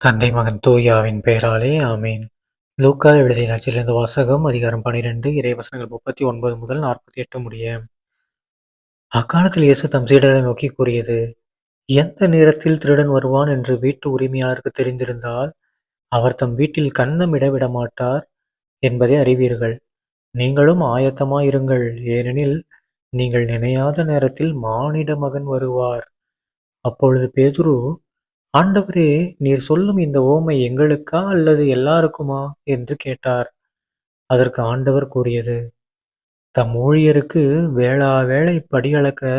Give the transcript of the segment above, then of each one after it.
தந்தை மகன் தூயாவின் பெயராலே ஆமேன். லூக்கா எழுதிய நற்செய்தியிலிருந்து வாசகம் அதிகாரம் 12 இறைவசனங்கள் 39 முதல் 48 முடிய. அக்காலத்தில் இயேசு தம் சீடர்களை நோக்கி கூறியது, எந்த நேரத்தில் திருடன் வருவான் என்று வீட்டு உரிமையாளருக்கு தெரிந்திருந்தால், அவர் தம் வீட்டில் கன்னமிட விடமாட்டார் என்பதை அறிவீர்கள். நீங்களும் ஆயத்தமாயிருங்கள், ஏனெனில் நீங்கள் நினையாத நேரத்தில் மானிட மகன் வருவார். அப்பொழுது பேதுரு, ஆண்டவரே, நீர் சொல்லும் இந்த உவமை எங்களுக்கா அல்லது எல்லாருக்குமா என்று கேட்டார். அதற்கு ஆண்டவர் கூறியது, தம் ஊழியருக்கு வேளா வேளை படியளக்க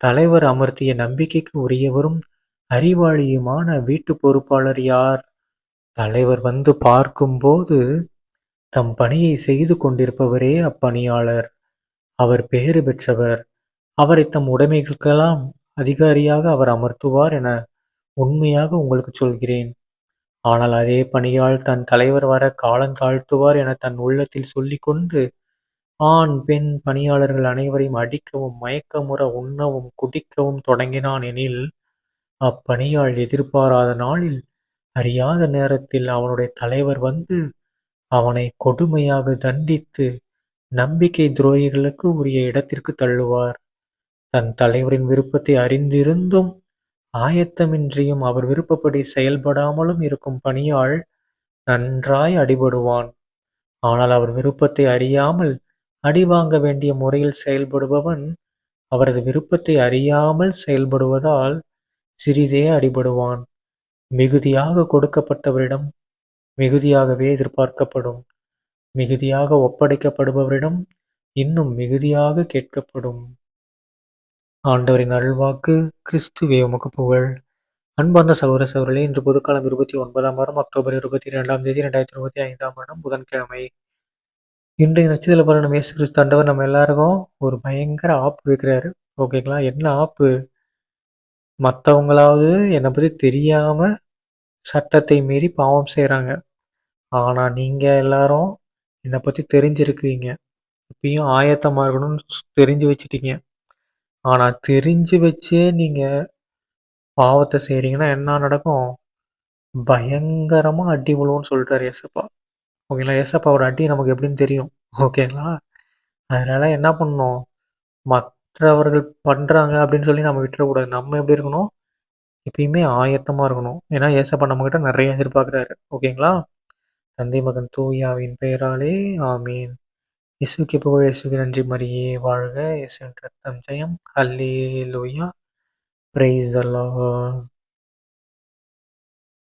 தலைவர் அமர்த்திய நம்பிக்கைக்கு உரியவரும் அறிவாளியுமான வீட்டு பொறுப்பாளர் யார்? தலைவர் வந்து பார்க்கும்போது தம் பணியை செய்து கொண்டிருப்பவரே அப்பணியாளர். அவர் பேறு பெற்றவர். அவரை தம் உடைமைகளுக்கெல்லாம் அதிகாரியாக அவர் அமர்த்துவார் என உண்மையாக உங்களுக்கு சொல்கிறேன். ஆனால் அதே பணியாள் தன் தலைவர் வர காலந்தாழ்த்துவார் என தன் உள்ளத்தில் சொல்லிக்கொண்டு, ஆண் பெண் பணியாளர்கள் அனைவரையும் அடிக்கவும் மயக்கமுற உண்ணவும் குடிக்கவும் தொடங்கினான் எனில், அப்பணியாள் எதிர்பாராத நாளில் அறியாத நேரத்தில் அவனுடைய தலைவர் வந்து அவனை கொடுமையாக தண்டித்து நம்பிக்கை துரோகிகளுக்கு உரிய இடத்திற்கு தள்ளுவார். தன் தலைவரின் விருப்பத்தை அறிந்திருந்தும் ஆயத்தமின்றியும் அவர் விருப்பப்படி செயல்படாமலும் இருக்கும் பணியாள் நன்றாய் அடிபடுவான். ஆனால் அவர் விருப்பத்தை அறியாமல் அடிவாங்க வேண்டிய முறையில் செயல்படுபவன் அவரது விருப்பத்தை அறியாமல் செயல்படுவதால் சிறிதே அடிபடுவான். மிகுதியாக கொடுக்கப்பட்டவரிடம் மிகுதியாகவே எதிர்பார்க்கப்படும். மிகுதியாக ஒப்படைக்கப்படுபவரிடம் இன்னும் மிகுதியாக கேட்கப்படும். ஆண்டவரின் அருள்வாக்கு. கிறிஸ்துவே உமக்கு புகழ். அன்பார்ந்த சகோதர சகோதரிகளே, இன்று பொதுக்காலம் 29ஆம் வாரம் அக்டோபர் 22ஆம் தேதி 2025ஆம் வருடம் புதன்கிழமை. இன்றைய நட்சத்திர பலனும் இயேசு கிறிஸ்து ஆண்டவர் நம்ம எல்லாருக்கும் ஒரு பயங்கர ஆப்பு வைக்கிறாரு. ஓகேங்களா? என்ன ஆப்பு? மற்றவங்களாவது என்னை பற்றி தெரியாம சட்டத்தை மீறி பாவம் செய்கிறாங்க. ஆனால் நீங்கள் எல்லாரும் என்னை பற்றி தெரிஞ்சிருக்கீங்க. இப்பயும் ஆயத்தமாக இருக்கணும்னு தெரிஞ்சு வச்சுட்டீங்க. ஆனால் தெரிஞ்சு வச்சே நீங்கள் பாவத்தை செய்கிறீங்கன்னா என்ன நடக்கும்? பயங்கரமா அடி விழுவும்னு சொல்லிட்டாரு ஏசப்பா. ஓகேங்களா? ஏசப்பாவோட அடி நமக்கு எப்படின்னு தெரியும். ஓகேங்களா? அதனால என்ன பண்ணணும்? மற்றவர்கள் பண்றாங்க அப்படின்னு சொல்லி நம்ம விட்டுறக்கூடாது. நம்ம எப்படி இருக்கணும்? எப்பயுமே ஆயத்தமா இருக்கணும். ஏன்னா ஏசப்பா நம்மகிட்ட நிறைய எதிர்பார்க்குறாரு. ஓகேங்களா? தந்தை மகன் தூயாவின் பெயராலே ஆமீன். இயேசுவுக்கு புகழ், இயேசுவுக்கு நன்றி, மரியே வாழ்க, இயேசுவின் ரத்தம் ஜெயம். அல்லேலூயா. Praise the Lord.